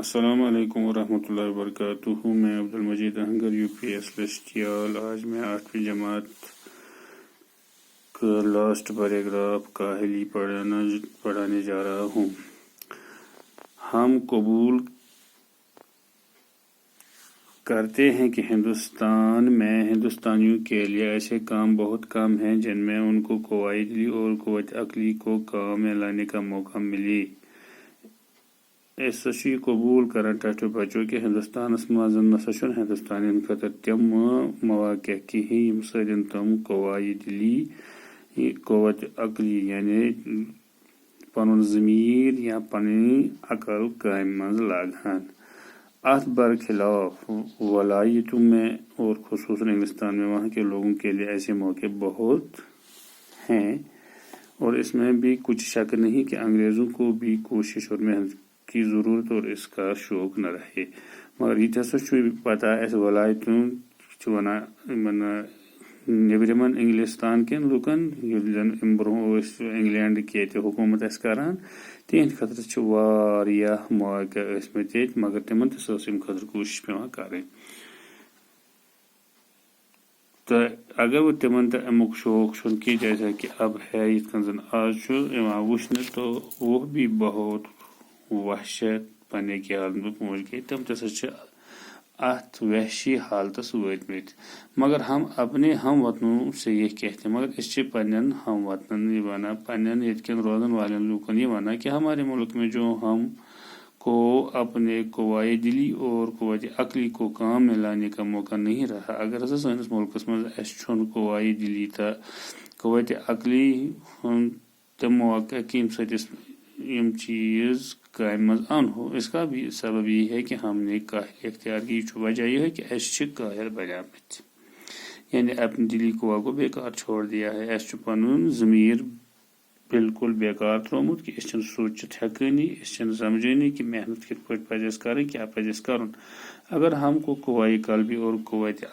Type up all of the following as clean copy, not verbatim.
السلام علیکم ورحمۃ اللہ وبرکاتہ۔ میں عبدالمجید اہنگر UP سیلسٹیال۔ آج میں 8ویں جماعت کا لاسٹ پیراگراف کاہلی پڑھانے جا رہا ہوں۔ ہم قبول کرتے ہیں کہ ہندوستان میں ہندوستانیوں کے لیے ایسے کام بہت کم ہیں جن میں ان کو قوائے دلی اور قوت عقلی کو کام میں لانے کا موقع ملے۔ اس قبول کرن ٹھٹھ بچو کہ ہندوستانس مز نسا ہندوستان خاطر تم مواقع کہیں یم سدن تم قوائے دلی قوت عقلی یعنی پن ضمیر یا پنی عقل کام مز لاگہن۔ ات برخلاف ولایتوں میں اور خصوصاً انگلستان میں وہاں کے لوگوں کے لیے ایسے موقع بہت ہیں، اور اس میں بھی کچھ شک نہیں کہ انگریزوں کو بھی کوشش اور محنت کی ضرورت اور اس کا شوق نہ رہے، مگر یہ ہسا پتہ اس ولایتوں نیبرمن انگلستان کن لوکن زن برو انگلینڈ کی حکومت کران تہند خاطر واریاہ مواقع ٲسمٕتۍ ییٚتہِ، مگر تمن تہِ ٲس امہِ خٲطرٕ کوٗشش پیوان کرٕنۍ۔ تہٕ اگر وۄنۍ تمن تہِ امیُک شوق چھُنہٕ کینٛہہ جیسا کہ اب ہے یِتھ کٔنۍ زن آز چھُ یِوان وٕچھنہٕ، تو وہ بھی بہت وحشت پننہِ کہِ حالت میں پہنچ گئے، تم تہِ چھِ اتھ وحشی حالتس وٲتمٕتۍ۔ مگر ہم اپنے ہم وطنوں سے یہ کہتے ہیں، مگر اس سے پنن ہم وطنن یہ ونان، پنن یتکن روزن والن لوکن یہ ونان کہ ہمارے ملک میں جو ہم کو اپنے قوائے دلی اور قوت عقلی کو کام میں لانے کا موقع نہیں رہا۔ اگر ہسا سانس ملکس مز اس چھن قوائے دلی تا قوت عقلی ہن تم مواقع کہ یم سدس یم چیز کام مز ان ہو، اس کا بھی سبب یہ ہے کہ ہم نے کاہلی اختیار کی۔ وجہ یہ ہے کہ اس کاہل بنیامت، یعنی اپنی دلی قوا کو بیکار چھوڑ دیا ہے۔ اس پن ضمیر بالکل بیکار ترومت کہ اس سوچت ہیکانی، اس سمجھانی کہ محنت کت پہ پزس کریں، کیا پزس کرن۔ اگر ہم کو قوائے قلبی اور قوت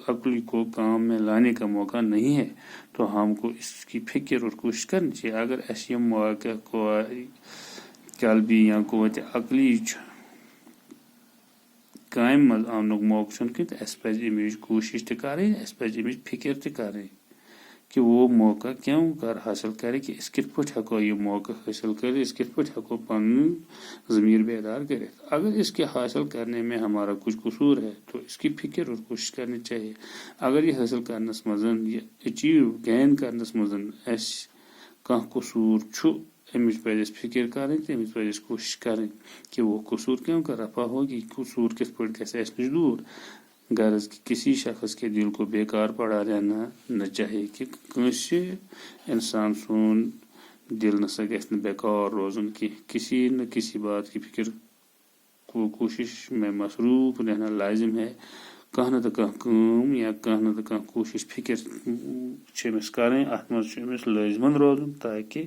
عقلی کو کام میں لانے کا موقع نہیں ہے تو ہم کو اس کی فکر اور کوشش کرنی چاہیے۔ اگر ایسی مواقع قوائے قلبی یا قوت عقلی کام مز آنک موقع کہ اس پہ امچ کوشش تہ کریں، اس پہ امچ فکر تہ کریں کہ وہ موقع کیوں کر حاصل کرے، کہ اس کت پہ ہیکو یہ موقع حاصل کرے، اس کت پہ ہیکو پن ضمیر بیدار کرے۔ اگر اس کے حاصل کرنے میں ہمارا کچھ قصور ہے تو اس کی فکر اور کوشش کرنی چاہیے۔ اگر یہ حاصل کرنس مزن یہ اچیو گین کرنس مزن اس کانٛہہ قصور چھُ، امچ پہ فکر کریں تو امچ پہ کوشش کریں کہ وہ قصور کیوں کر رفع ہوگی، قصور کس پہ گھس اس نش دور۔ غرض کہ کسی شخص کے دل کو بیکار پڑا رہنا نہ چاہیے، کہ کنسی انسان سون دل نسا گھس نہ بیکار روزن کہ کسی نہ کسی بات کی فکر کو کوشش میں مصروف رہنا لازم ہے۔ کانٛہہ نتہٕ کانٛہہ کٲم یا کانٛہہ نتہٕ کانٛہہ کوشش فکر چھِ أمِس کریں، اتھ منٛز چھُ أمِس لٲزمن روزُن تاکہ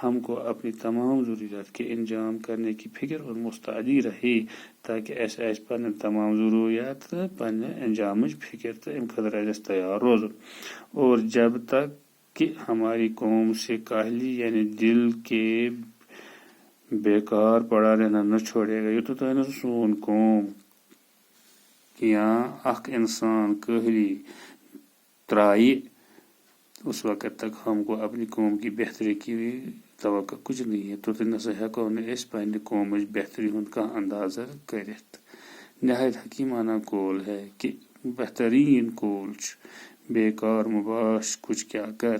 ہم کو اپنی تمام ضروریات کے انجام کرنے کی فکر اور مستعدی رہے، تاکہ ایسے پنن تمام ضروریات پنہ انجام فکر تو ام خاطر ایسے تیار روزن۔ اور جب تک کہ ہماری قوم سے کاہلی یعنی دل کے بیکار پڑا رہنا نہ چھوڑے گا، یوتتھ سون قوم یا اخ انسان کاہلی ترائے، اس وقت تک ہم کو اپنی قوم کی بہتری کی توقع کچھ نہیں ہے۔ تو نسا ہیکو نہ اس پنہ قوم بہتری ہند کانٛہہ اندازہ کرت۔ نہایت حکیمانہ قول ہے کہ بہترین قول بیکار مباش کچھ کیا کر،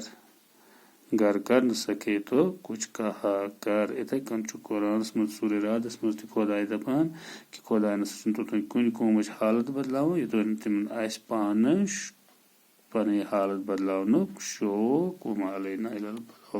گر کر نہ سکے تو کچھ کہا کر۔ اتھے کن قرآن مز سورہ رعدس مز تہ خدائے دپان کہ خدا نسا توتن کن قومچ حالت بدلاو یوتن تمن آس پانس پنٕنۍ حالت بدلاونُک شوق۔ وما علینا الا البلاغ۔